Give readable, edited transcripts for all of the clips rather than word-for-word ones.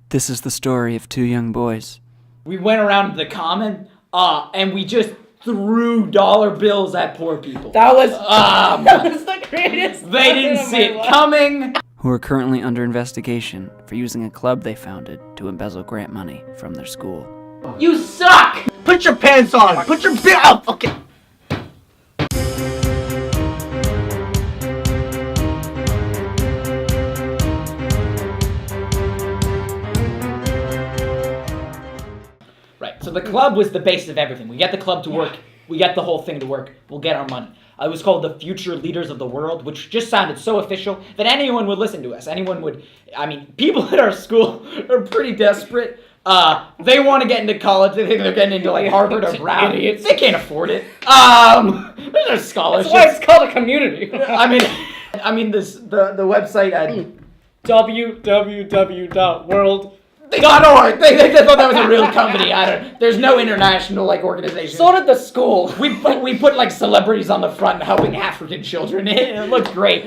This is the story of two young boys. We went around the common, and we just threw dollar bills at poor people. That was the greatest. They didn't see it coming. Who are currently under investigation for using a club they founded to embezzle grant money from their school. You suck! Put your pants on! Put your up! Okay. Right, so the club was the base of everything. We get the club to work, we get the whole thing to work, we'll get our money. It was called the Future Leaders of the World, which just sounded so official that anyone would listen to us. People at our school are pretty desperate. They want to get into college. They think they're getting into like Harvard or Brown. Idiots. They can't afford it. There's no scholarships. That's why it's called a community. the website at www.world. .org. They thought that was a real company. There's no international organization. So did the school. We put like celebrities on the front helping African children. It looked great.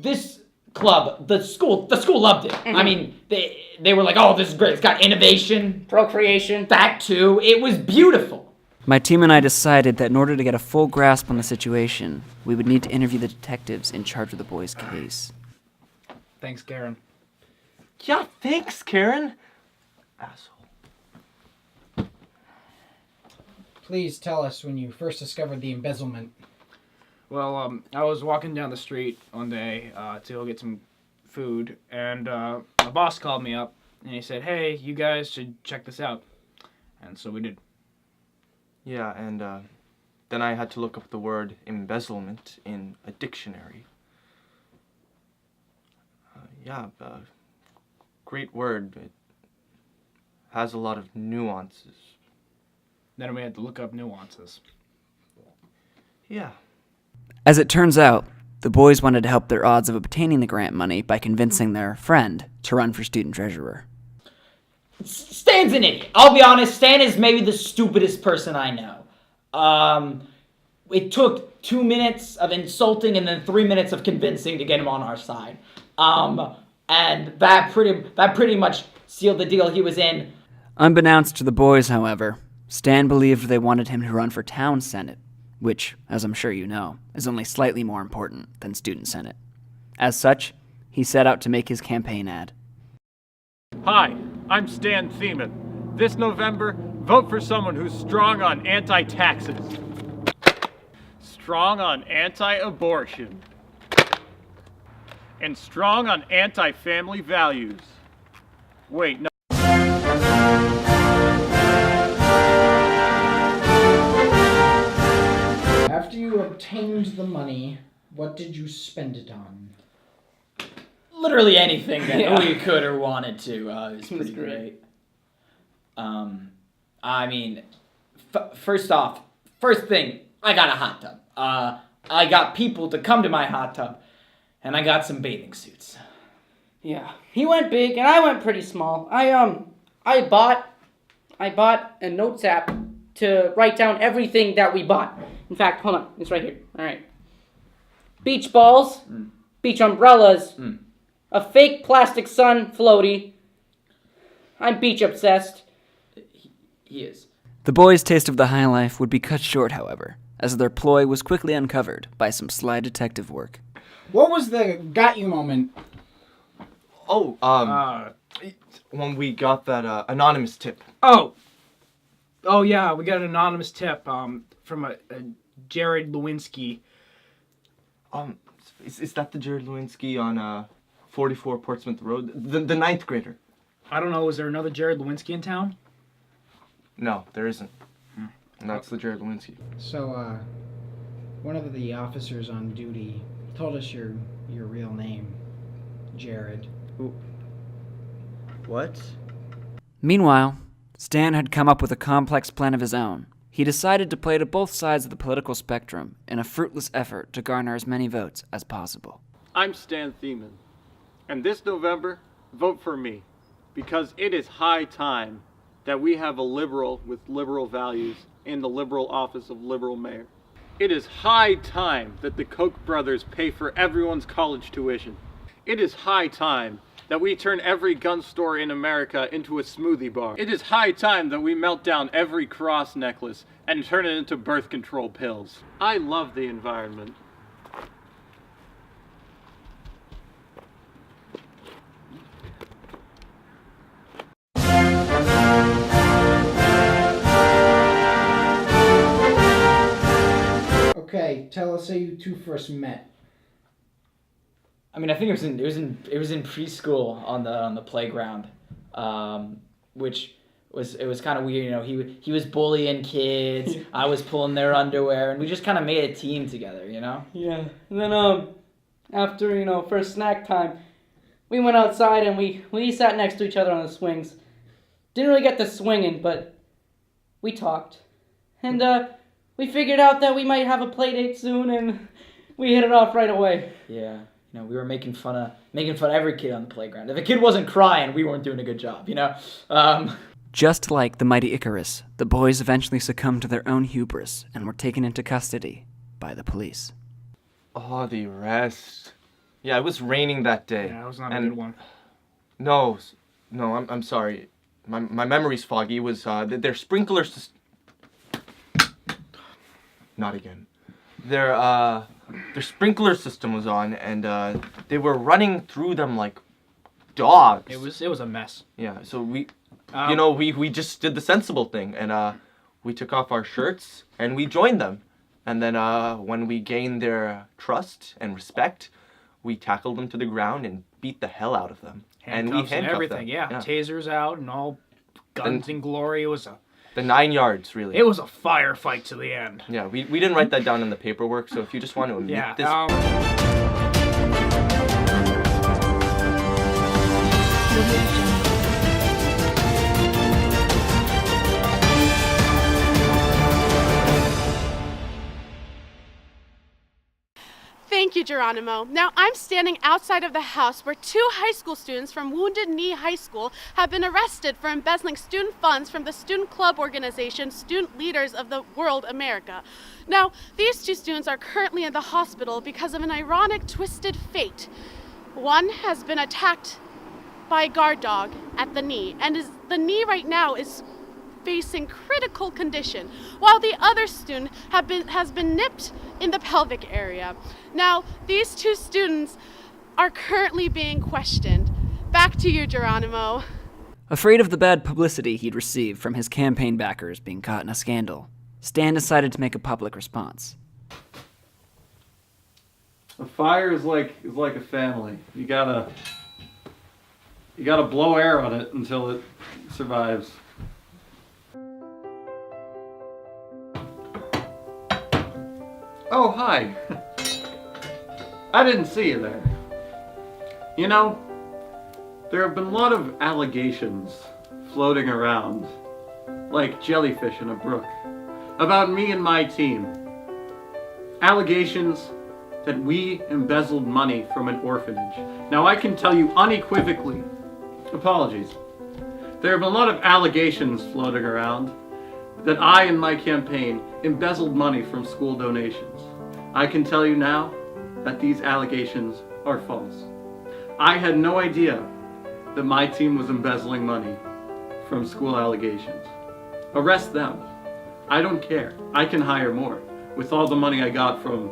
This club, the school loved it. Mm-hmm. I mean, they were like, oh, this is great. It's got innovation, Procreation. that too. It was beautiful. My team and I decided that in order to get a full grasp on the situation, we would need to interview the detectives in charge of the boys' case. Thanks, Karen. Yeah, thanks, Karen. Asshole. Please tell us when you first discovered the embezzlement. Well, I was walking down the street one day to go get some food, and my boss called me up, and he said, hey, you guys should check this out. And so we did. Yeah, and then I had to look up the word embezzlement in a dictionary. Great word. It has a lot of nuances. Then we had to look up nuances. Yeah. As it turns out, the boys wanted to help their odds of obtaining the grant money by convincing their friend to run for student treasurer. Stan's an idiot. I'll be honest, Stan is maybe the stupidest person I know. It took 2 minutes of insulting and then 3 minutes of convincing to get him on our side. And that pretty much sealed the deal. He was in. Unbeknownst to the boys, however, Stan believed they wanted him to run for town senate, which, as I'm sure you know, is only slightly more important than student senate. As such, he set out to make his campaign ad. Hi, I'm Stan Thiemann. This November, vote for someone who's strong on anti-taxes, strong on anti-abortion, and strong on anti-family values. Wait, no. After you obtained the money, what did you spend it on? Literally anything that we could or wanted to. It was pretty great. First thing, I got a hot tub. I got people to come to my hot tub, and I got some bathing suits. Yeah. He went big and I went pretty small. I bought a notes app to write down everything that we bought. In fact, hold on, it's right here. All right. Beach balls, beach umbrellas, a fake plastic sun floaty. I'm beach obsessed. He is. The boys' taste of the high life would be cut short, however, as their ploy was quickly uncovered by some sly detective work. What was the got you moment? When we got that anonymous tip. Oh yeah, we got an anonymous tip from a Jared Lewinsky. Is that the Jared Lewinsky on 44 Portsmouth Road? The ninth grader? I don't know, is there another Jared Lewinsky in town? No, there isn't. And that's the Jared Lewinsky. So, one of the officers on duty told us your real name, Jared. What? Meanwhile, Stan had come up with a complex plan of his own. He decided to play to both sides of the political spectrum in a fruitless effort to garner as many votes as possible. I'm Stan Thiemann, and this November, vote for me, because it is high time that we have a liberal with liberal values in the liberal office of liberal mayor. It is high time that the Koch brothers pay for everyone's college tuition. It is high time that we turn every gun store in America into a smoothie bar. It is high time that we melt down every cross necklace and turn it into birth control pills. I love the environment. Okay, tell us how you two first met. I mean, I think it was in preschool on the playground, which was kind of weird. You know, he was bullying kids. I was pulling their underwear, and we just kind of made a team together. You know. Yeah. And then after first snack time, we went outside and we sat next to each other on the swings. Didn't really get to swinging, but we talked, and we figured out that we might have a play date soon, and we hit it off right away. Yeah. You know, we were making fun of every kid on the playground. If a kid wasn't crying, we weren't doing a good job. You know. Just like the mighty Icarus, the boys eventually succumbed to their own hubris and were taken into custody by the police. Oh, the rest. Yeah, it was raining that day. Yeah, that was not a good one. No, I'm sorry. My memory's foggy. It was their sprinkler system. Not again. Their sprinkler system was on, and they were running through them like dogs. It was a mess. Yeah, so we just did the sensible thing, and we took off our shirts and we joined them. And then when we gained their trust and respect, we tackled them to the ground and beat the hell out of them. Handcuffs and we handcuffed everything. them. Yeah, tasers out and all guns and glory. It was the 9 yards, really. a firefight to the end. Yeah, we didn't write that down in the paperwork, so if you just want to admit this... Thank you, Geronimo. Now I'm standing outside of the house where 2 high school students from Wounded Knee High School have been arrested for embezzling student funds from the student club organization Student Leaders of the World America. Now, these 2 students are currently in the hospital because of an ironic, twisted fate. One has been attacked by a guard dog at the knee, and the knee right now is facing critical condition, while the other student has been nipped in the pelvic area. Now, these 2 students are currently being questioned. Back to you, Geronimo. Afraid of the bad publicity he'd received from his campaign backers being caught in a scandal, Stan decided to make a public response. A fire is like a family. You gotta blow air on it until it survives. Oh, hi. I didn't see you there. You know, there have been a lot of allegations floating around, like jellyfish in a brook, about me and my team. Allegations that we embezzled money from an orphanage. Now I can tell you unequivocally, apologies, there have been a lot of allegations floating around that I and my campaign embezzled money from school donations. I can tell you now that these allegations are false. I had no idea that my team was embezzling money from school allegations. Arrest them. I don't care. I can hire more with all the money I got from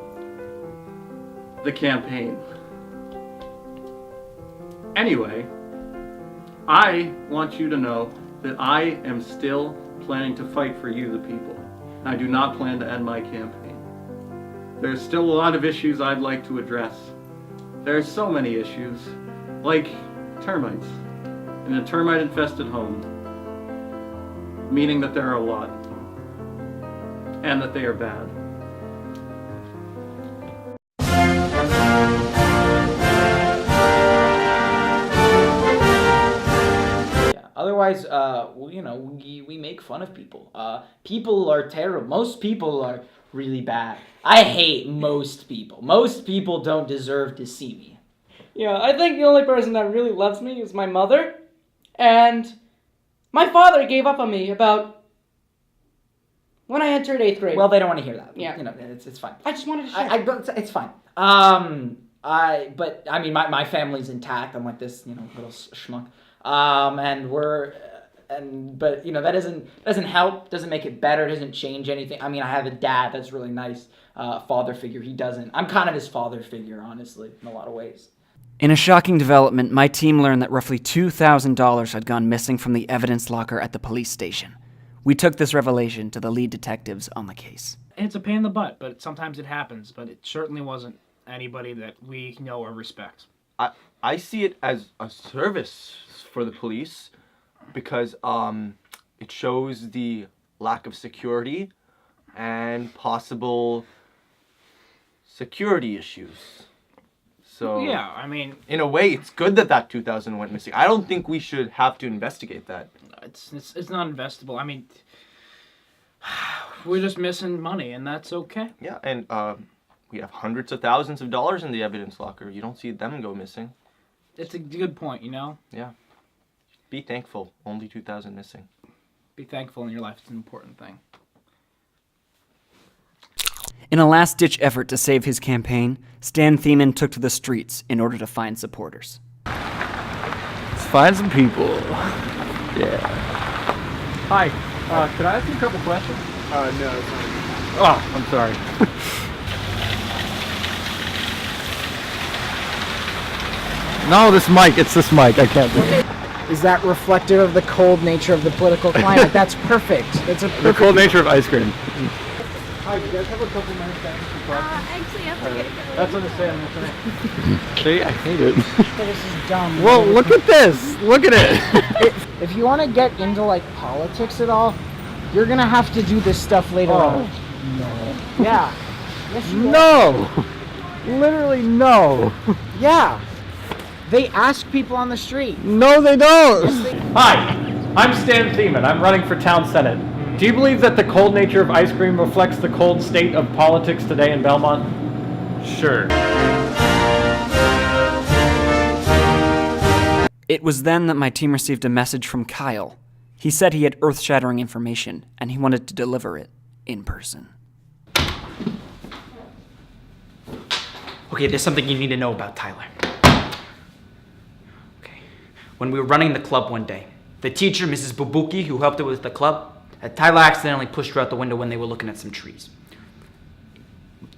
the campaign. Anyway, I want you to know that I am still planning to fight for you, the people. I do not plan to end my campaign. There's still a lot of issues I'd like to address. There's so many issues, like termites in a termite-infested home, meaning that there are a lot, and that they are bad. Otherwise, we make fun of people. People are terrible. Most people are really bad. I hate most people. Most people don't deserve to see me. Yeah, I think the only person that really loves me is my mother. And my father gave up on me about When I entered 8th grade. Well, they don't want to hear that. Yeah. You know, it's fine. I just wanted to share. It's fine. But I mean, my family's intact. I'm like this, you know, little schmuck. But you know, that doesn't help. Doesn't make it better. Doesn't change anything. I mean, I have a dad that's really nice, father figure. He doesn't. I'm kind of his father figure, honestly, in a lot of ways. In a shocking development, my team learned that roughly $2,000 had gone missing from the evidence locker at the police station. We took this revelation to the lead detectives on the case. It's a pain in the butt, but sometimes it happens. But it certainly wasn't anybody that we know or respect. I see it as a service for the police because it shows the lack of security and possible security issues. So Yeah, I mean, in a way, it's good that 2,000 went missing. I don't think we should have to investigate that. it's not investable. I mean, we're just missing money, and that's okay. Yeah, and we have hundreds of thousands of dollars in the evidence locker. You don't see them go missing. It's a good point, you know? Yeah. Be thankful. Only 2,000 missing. Be thankful in your life. It's an important thing. In a last-ditch effort to save his campaign, Stan Thiemann took to the streets in order to find supporters. Let's find some people. Yeah. Hi, could I ask you a couple questions? No, it's not. Oh, I'm sorry. No, this mic. It's this mic. I can't do it. Is that reflective of the cold nature of the political climate? That's perfect. That's a The perfect. cold nature of ice cream. Hi, do you guys have a couple minutes to answer some questions? Actually, I have to get going. That's understandable. See, I hate it. This is dumb. Well, look at this. Look at it. If you want to get into like politics at all, you're gonna have to do this stuff later on. No. Yeah. Yes, you are. No. Literally no. Yeah. They ask people on the street. No, they don't. Hi, I'm Stan Thiemann. I'm running for town senate. Do you believe that the cold nature of ice cream reflects the cold state of politics today in Belmont? Sure. It was then that my team received a message from Kyle. He said he had earth-shattering information, and he wanted to deliver it in person. Okay, there's something you need to know about Tyler. Okay. When we were running the club one day, the teacher, Mrs. Bubuki, who helped her with the club, had Tyler accidentally pushed her out the window when they were looking at some trees.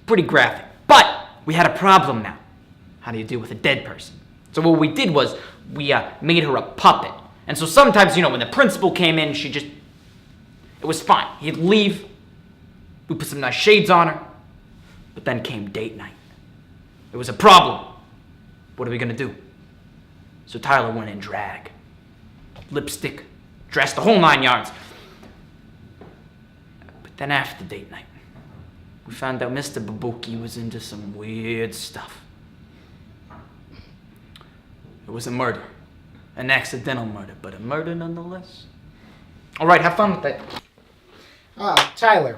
Pretty graphic. But we had a problem now. How do you deal with a dead person? So what we did was we made her a puppet. And so sometimes, you know, when the principal came in, it was fine. He'd leave. We put some nice shades on her. But then came date night. It was a problem. What are we gonna do? So Tyler went in drag. Lipstick, dress, the whole 9 yards. But then after date night, we found out Mr. Bubuki was into some weird stuff. It was a murder. An accidental murder, but a murder nonetheless. Alright, have fun with that. Tyler,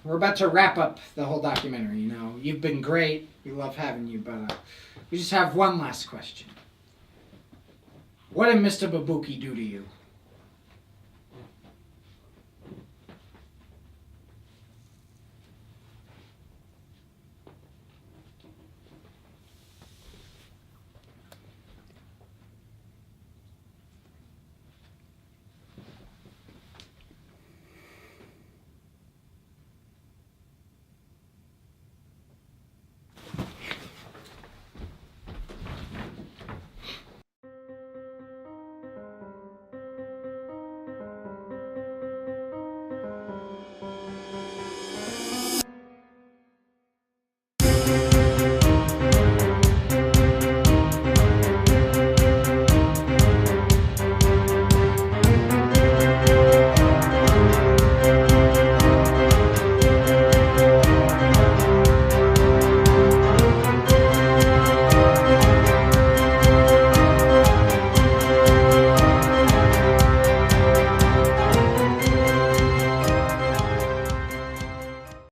we're about to wrap up the whole documentary. You know, you've been great. We love having you, but we just have one last question. What did Mr. Bubuki do to you?